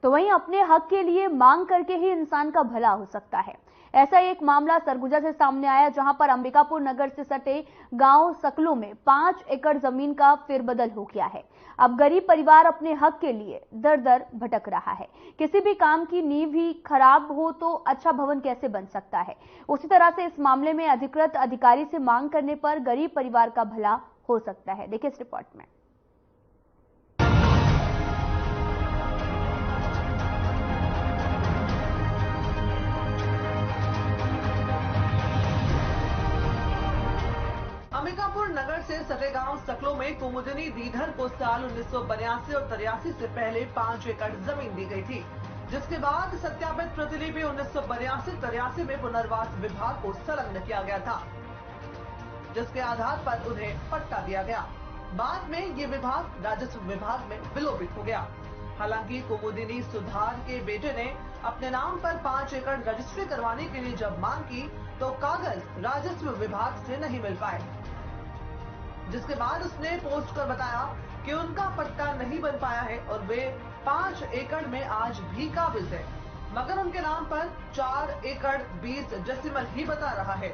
तो वहीं अपने हक के लिए मांग करके ही इंसान का भला हो सकता है। ऐसा एक मामला सरगुजा से सामने आया, जहां पर अंबिकापुर नगर से सटे गांव सकलो में 5 एकड़ जमीन का फेरबदल हो गया है। अब गरीब परिवार अपने हक के लिए दर दर भटक रहा है। किसी भी काम की नींव ही खराब हो तो अच्छा भवन कैसे बन सकता है। उसी तरह से इस मामले में अधिकृत अधिकारी से मांग करने पर गरीब परिवार का भला हो सकता है। देखिए इस रिपोर्ट में। अंबिकापुर नगर से सटे गांव सकलो में कुमुदिनी दीधर को साल 1982 और 83 से पहले 5 एकड़ जमीन दी गई थी, जिसके बाद सत्यापित प्रतिलिपि 1982-83 में पुनर्वास विभाग को संलग्न किया गया था, जिसके आधार पर उन्हें पट्टा दिया गया। बाद में ये विभाग राजस्व विभाग में विलोपित हो गया। हालांकि कुमुदिनी सुधार के बेटे ने अपने नाम पर 5 एकड़ रजिस्ट्री करवाने के लिए जब मांग की तो कागज राजस्व विभाग से नहीं मिल पाए, जिसके बाद उसने पोस्ट कर बताया कि उनका पट्टा नहीं बन पाया है और वे 5 एकड़ में आज भी काबिज है, मगर उनके नाम पर 4 एकड़ 20 डेसिमल ही बता रहा है।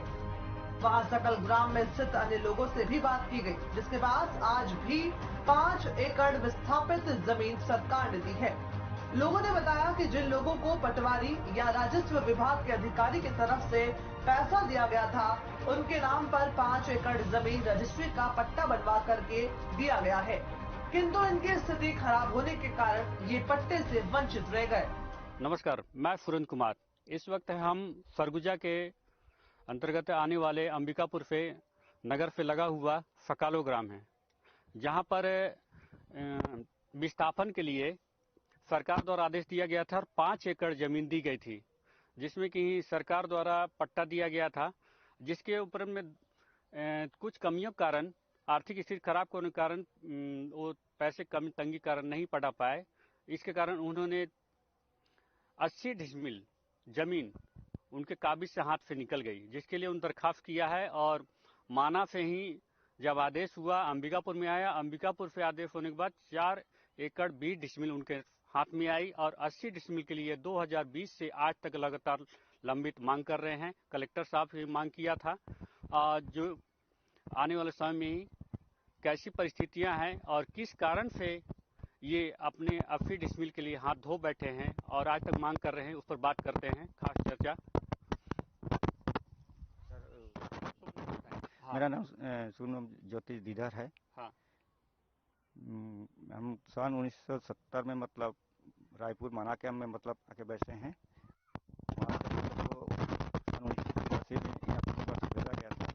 वहां सकल ग्राम में स्थित अन्य लोगों से भी बात की गई, जिसके बाद आज भी 5 एकड़ विस्थापित जमीन सरकार ने दी है। लोगों ने बताया कि जिन लोगों को पटवारी या राजस्व विभाग के अधिकारी की तरफ से पैसा दिया गया था, उनके नाम पर 5 एकड़ जमीन रजिस्ट्री का पट्टा बनवा करके दिया गया है, किंतु इनकी स्थिति खराब होने के कारण ये पट्टे से वंचित रह गए। नमस्कार, मैं सुरेंद्र कुमार। इस वक्त हम सरगुजा के अंतर्गत आने वाले अंबिकापुर से नगर से लगा हुआ सकालो ग्राम है, जहां पर विस्थापन के लिए सरकार द्वारा आदेश दिया गया था और 5 एकड़ जमीन दी गई थी, जिसमें कि सरकार द्वारा पट्टा दिया गया था, जिसके ऊपर में कुछ कमियों के कारण, आर्थिक स्थिति खराब होने के कारण वो पैसे कमी तंगी कारण नहीं पटा पाए। इसके कारण उन्होंने 80 डिसमिल जमीन उनके काबिज से हाथ से निकल गई, जिसके लिए उन दरखास्त किया है। और माना से ही जब आदेश हुआ अंबिकापुर में आया, अंबिकापुर से आदेश होने के बाद 4 एकड़ 20 डिसमिल उनके हाथ में आई और 80 डिसमिल के लिए 2020 से आज तक लगातार लंबित मांग कर रहे हैं। कलेक्टर साहब से मांग किया था, जो आने वाले समय में ही कैसी परिस्थितियां हैं और किस कारण से ये अपने 80 डिसमिल के लिए हाथ धो बैठे हैं और आज तक मांग कर रहे हैं, उस पर बात करते हैं। खास चर्चा। मेरा नाम सूनम ज्योति दीधर है। हाँ। हम सन 1970 में मतलब रायपुर माना कैंप में मतलब आके बैठे हैं। वहाँ तो सन 1980 में यहाँ पर भेजा गया था।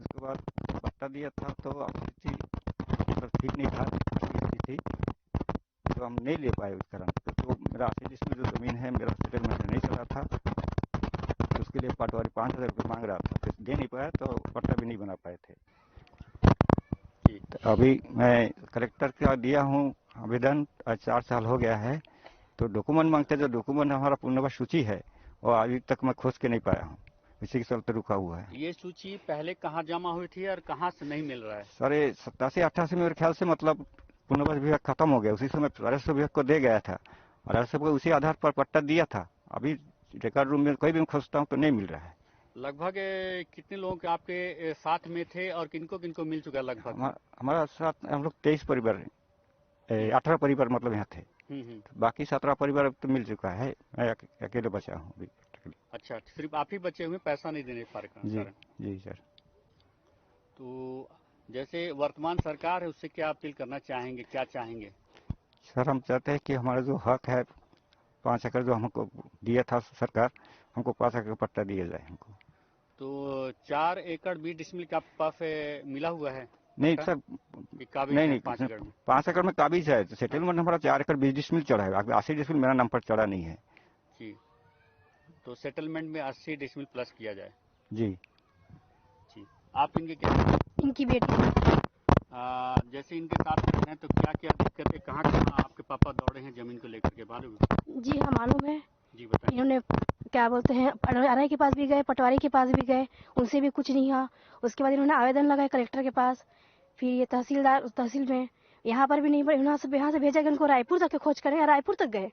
उसके बाद पट्टा दिया था तो स्थिति मतलब ठीक नहीं था, थी तो हम नहीं ले पाए उस कारण। तो मेरा 80 डिसमिल जो जमीन है, मेरा सेटलमेंट नहीं चला था, तो उसके लिए पटवारी 5,000 रुपये मांग रहा था, फिर दे नहीं पाया तो पट्टा भी नहीं बना पाए थे। तो अभी मैं कलेक्टर का दिया हूँ आवेदन, 4 साल हो गया है। तो डॉक्यूमेंट मांगते, जो डॉक्यूमेंट हमारा पुनर्वास सूची है और अभी तक मैं खोज के नहीं पाया हूँ, इसी के चलते रुका हुआ है। ये सूची पहले कहाँ जमा हुई थी और कहाँ से नहीं मिल रहा है? सर 87-88 मेरे ख्याल से मतलब पुनर्वास विभाग खत्म हो गया, उसी समय राजस्व विभाग को दे गया था और राजस्व को उसी आधार पर पट्टा दिया था। अभी रिकॉर्ड रूम में कोई भी खोजता हूँ तो नहीं मिल रहा है। लगभग कितने लोग आपके साथ में थे और किनको किनको मिल चुका है? लगभग हमारा साथ हम लोग 23 परिवार, 18 परिवार मतलब यहाँ थे। बाकी 17 परिवार अब तो मिल चुका है, मैं अकेले बचा हूँ अभी। अच्छा, सिर्फ आप ही बचे हुए, पैसा नहीं देने के कारण? जी सर। तो जैसे वर्तमान सरकार है, उससे क्या अपील करना चाहेंगे, क्या चाहेंगे? सर हम चाहते हैं कि हमारा जो हक है 5 एकड़ जो हमको दिया था सरकार, हमको 5 एकड़ पट्टा दिया जाए हमको। तो 4 एकड़ 20 डिसमिल का पास मिला हुआ है? नहीं सर, नहीं 5 एकड़ में काबिज है। सेटलमेंट हमारा 4 एकड़ 20 डिसमिल चढ़ा है, 80 डिसमिल मेरा नाम पर चढ़ा नहीं है जी। तो सेटलमेंट में 80 डिसमिल प्लस किया जाए जी। आप इनके क्या? इनकी बेटी। जैसे इनके साथ हैं तो क्या क्या दिक्कत है, कहाँ कहाँ आपके पापा दौड़े हैं जमीन को लेकर के, मालूम? जी हाँ मालूम है। जी बताइए। इन्होंने क्या बोलते हैं, आरआई के पास भी गए, पटवारी के पास भी गए, उनसे भी कुछ नहीं हुआ। उसके बाद इन्होंने आवेदन लगाया कलेक्टर के पास, फिर ये तहसील में यहाँ पर भी नहीं, यहाँ से भेजा गया उनको रायपुर तक के खोज करें, रायपुर तक गए,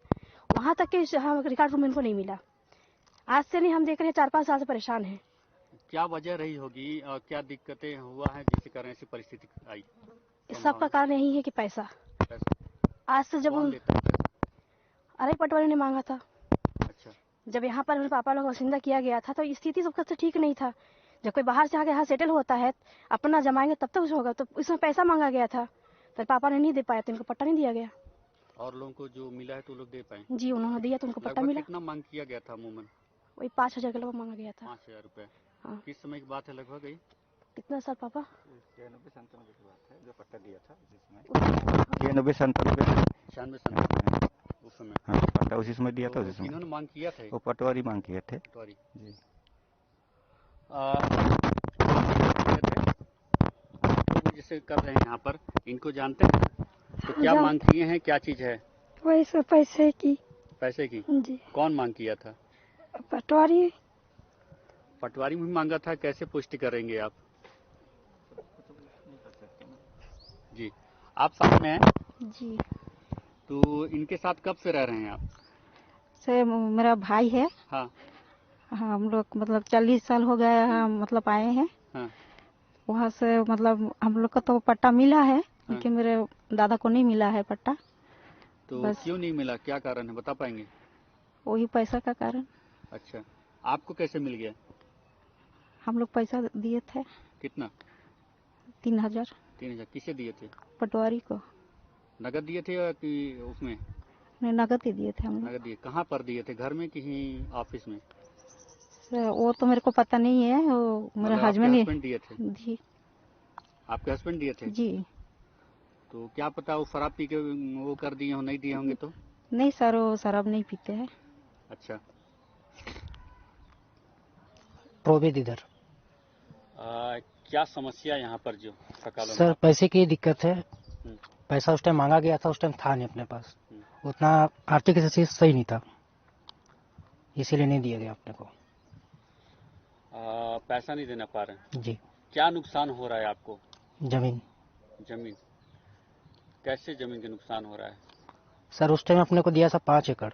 वहाँ तक के हम रिकॉर्ड रूम इनको नहीं मिला। आज से नहीं, हम देख रहे हैं 4-5 साल से परेशान हैं। क्या वजह रही होगी और क्या दिक्कतें हुआ है जिसके कारण ऐसी परिस्थिति आई? सबका कारण यही है कि पैसा। आज से जब कौन देता है पैसा? अरे पटवारी ने मांगा था। अच्छा। जब यहाँ पर मेरे पापा लोग को बासिंदा किया गया था तो स्थिति सबका तो ठीक नहीं था। जब कोई बाहर से आके यहाँ सेटल होता है, अपना जमाएंगे तब तक होगा, तो इसमें पैसा मांगा गया था, तो पापा ने नहीं दे पाया, तो इनको पट्टा नहीं दिया गया। और लोगों को जो मिला है तो लोग दे पाए? जी, उन्होंने दिया तो उनको पट्टा मिला। कितना मांग किया गया था अमूमन? वही 5,000 के लगभग मांगा गया था। 5,000 रुपए। हाँ। किस समय की बात है लगभग? कितना साल पापा? 96-97 की बात है जो पट्टा दिया था जिसमें 96-97 उस समय। हाँ, पट्टा उसी समय दिया था। उसी समय इन्होंने मांग किया था? वो पटवारी मांग किए थे। पटवारी जी। तो जिसे कर रहे हैं यहाँ पर, इनको जानते हैं? तो क्या मांग किए हैं, क्या चीज है? वैसे पैसे की। पैसे की? जी। कौन मांग किया था? पटवारी। पटवारी में मांगा था, कैसे पुष्टि करेंगे आप? जी, आप साथ में हैं? जी। तो इनके साथ कब से रह रहे हैं आप? से मेरा भाई है। हाँ। हम लोग मतलब 40 साल हो गए हम मतलब आए हैं। हाँ। वहाँ से मतलब हम लोग को तो पट्टा मिला है, लेकिन मेरे दादा को नहीं मिला है पट्टा। तो क्यों नहीं मिला, क्या कारण है, बता पाएंगे? वही पैसा का कारण। अच्छा, आपको कैसे मिल गया? हम लोग पैसा दिए थे। कितना? 3,000। 3,000 किसे दिए थे? पटवारी को। नगद दिए थे या कि उसमें? नहीं, नगद ही दिए थे हम लोग। नगद दिए। कहाँ पर दिए थे, घर में कि ऑफिस में? वो तो मेरे को पता नहीं है, वो मेरे हस्बैंड दिए थे। जी। आपके हस्बैंड दिए थे? जी। तो क्या पता वो शराब पी के वो कर दिए हो, नहीं दिए होंगे तो? नहीं सर, वो शराब नहीं पीते हैं। अच्छा। प्रोवेद इधर। क्या समस्या यहाँ पर जो सकालों सर पैसे की दिक्कत है। हम्म। पैसा उस टाइम मांगा गया था, उस टाइम था नहीं अपने पास, उतना आर्थिक स्थिति सही नहीं था, इसीलिए नहीं दिया गया अपने को। पैसा नहीं देना पा रहे हैं? जी। क्या नुकसान हो रहा है आपको? जमीन। जमीन कैसे, जमीन के नुकसान हो रहा है? सर उस टाइम अपने को दिया था 5 एकड़,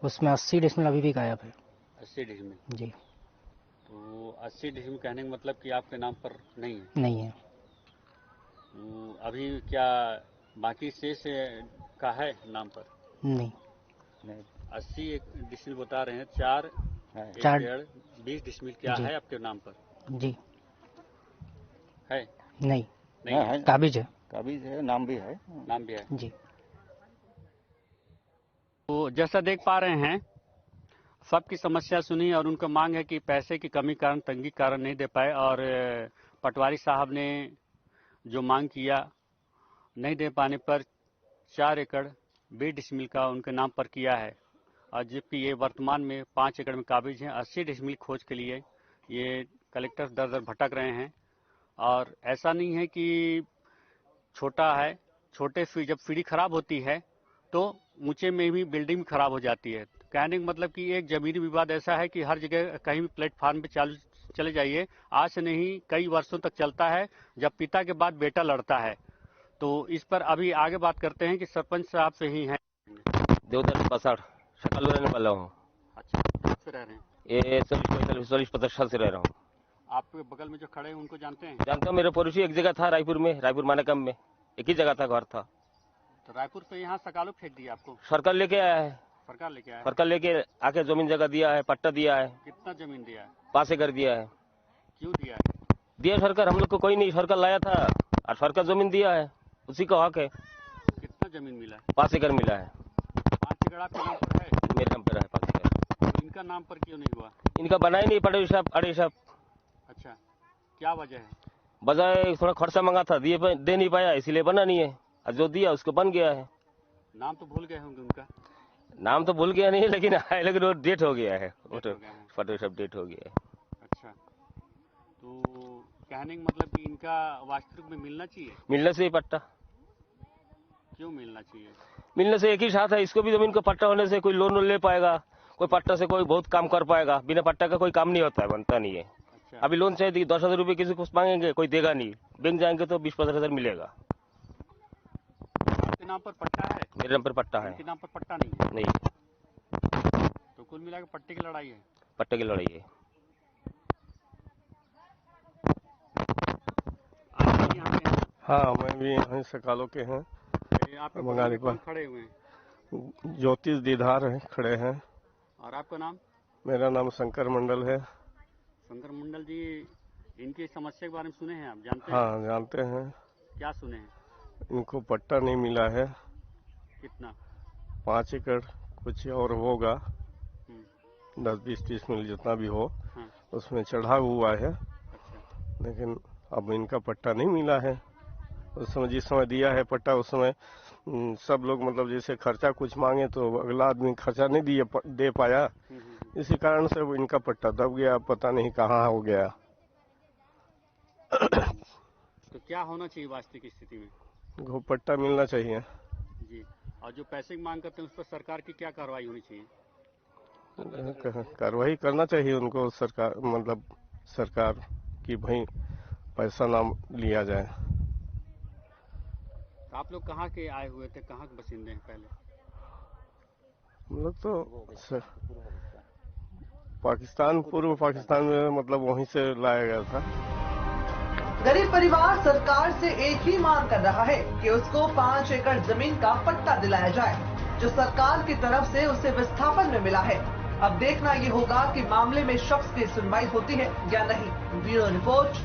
उसमें 80 डिसमिल अभी भी गायब है। 80 डिसमिल? जी। तो 80 डिसमिल कहने का मतलब कि आपके नाम पर नहीं है? नहीं है। तो अभी क्या बाकी शेष का है नाम पर? नहीं। 80 डिसमिल बता रहे हैं, 4 एकड़ 20 डिसमिल क्या है आपके नाम पर? जी। है? नहीं, नहीं है। काबिज है। काबिज है, नाम भी है। नाम भी है जी। तो जैसा देख पा रहे हैं, सबकी समस्या सुनी और उनका मांग है कि पैसे की कमी कारण, तंगी कारण नहीं दे पाए, और पटवारी साहब ने जो मांग किया नहीं दे पाने पर 4 एकड़ 20 डिसमिल का उनके नाम पर किया है, और जबकि ये वर्तमान में 5 एकड़ में काबिज हैं। 80 डिसमिल खोज के लिए ये कलेक्टर दर दर भटक रहे हैं। और ऐसा नहीं है कि छोटा है, छोटे जब सीढ़ी खराब होती है तो ऊंचे में भी बिल्डिंग खराब हो जाती है। कहने का मतलब कि एक जमीनी विवाद ऐसा है कि हर जगह कहीं भी प्लेटफार्म पे चले जाइए, आज से नहीं कई वर्षों तक चलता है, जब पिता के बाद बेटा लड़ता है। तो इस पर अभी आगे बात करते हैं कि सरपंच साहब से ही हैं। देवदत्त पसाड़, सकालू रहने वाला हूँ। अच्छा, कब से रह रहे हैं? ये 40-50 साल से रह रहा हूँ। आपके बगल में जो खड़े हैं उनको जानते हैं? जानता हूँ, मेरे पड़ोसी एक जगह था रायपुर में, रायपुर मानेकम में, एक ही जगह था, घर था। तो रायपुर से यहाँ सकालू फेंक दिया आपको? सरकार लेके आया है। सरकार लेके आया है? सरकार लेके आके जमीन जगह दिया है, पट्टा दिया है। कितना जमीन दिया है? 5 एकड़ दिया है। क्यों दिया है? दिया सरकार, हम लोग को कोई नहीं, सरकार लाया था और सरकार जमीन दिया है, उसी का हक है। कितना जमीन मिला है? 5 एकड़ मिला है। 5 एकड़ आपके नाम पर है? मेरे नाम पर है 5 एकड़। तो इनका नाम पर क्यों नहीं हुआ? इनका बना ही नहीं, पड़ोसी साहब, अड़े साहब। अच्छा, क्या वजह है? बजाय थोड़ा खर्चा मंगा था, दे नहीं पाया, इसीलिए बना नहीं है, और जो दिया उसको बन गया है। नाम तो भूल गए होंगे उनका? नाम तो भूल गया नहीं, लेकिन वो डेट हो गया है, फोटो सब डेट हो गया है। अच्छा, तो कहने का मतलब कि इनका वास्तविक में मिलना चाहिए? मिलने से ही पट्टा। क्यों मिलना चाहिए? मिलने से एक ही साथ है, इसको भी जमीन को पट्टा होने से कोई लोन ले पाएगा, कोई पट्टा से कोई बहुत काम कर पाएगा, बिना पट्टा का कोई काम नहीं होता है, बनता नहीं है। अच्छा। अभी लोन चाहिए 10,000 रुपये किसी को मांगेंगे, कोई देगा नहीं, बैंक जाएंगे तो 20-15 हजार मिलेगा। आपके नाम पर पट्टा है? मेरे नाम पर पट्टा है। उनके नाम पर पट्टा नहीं है? नहीं, तो कुल मिलाकर पट्टे की लड़ाई है। पट्टे की लड़ाई है। आप भी यहाँ के हैं? हाँ, मैं भी यहीं सकालों के हैं। ये आपके बंगाली बगल में कौन खड़े हुए हैं? ज्योतिष दीधार हैं, खड़े हैं। और आपका नाम? मेरा नाम शंकर मंडल है। शंकर मंडल जी, इनकी समस्या के बारे में सुने हैं आप? जानते हैं? हाँ, जानते हैं। क्या सुने हैं? इनको पट्टा नहीं मिला है। कितना? 5 एकड़ कुछ और होगा, हम्म, 10, 20, 30 मिल जितना भी हो, हाँ, उसमें चढ़ा हुआ है। अच्छा। लेकिन अब इनका पट्टा नहीं मिला है। उस समय जिस समय दिया है पट्टा, उस समय सब लोग मतलब जैसे खर्चा कुछ मांगे तो अगला आदमी खर्चा नहीं दे पाया। इसी कारण से वो इनका पट्टा दब गया, पता नहीं कहाँ हो गया। तो क्या होना चाहिए वास्तविक स्थिति में? वो पट्टा मिलना चाहिए जी। और जो पैसे की मांग करते हैं उस पर सरकार की क्या कार्रवाई होनी चाहिए? कार्रवाई करना चाहिए उनको, सरकार मतलब सरकार की भाई पैसा ना लिया जाए। तो आप लोग कहाँ के आए हुए थे, कहाँ के बसिंदे हैं पहले? हम लोग तो पाकिस्तान, पूर्व पाकिस्तान में मतलब वहीं से लाया गया था। गरीब परिवार सरकार से एक ही मांग कर रहा है कि उसको 5 एकड़ जमीन का पट्टा दिलाया जाए, जो सरकार की तरफ से उसे विस्थापन में मिला है। अब देखना ये होगा कि मामले में शख्स की सुनवाई होती है या नहीं। Bureau report,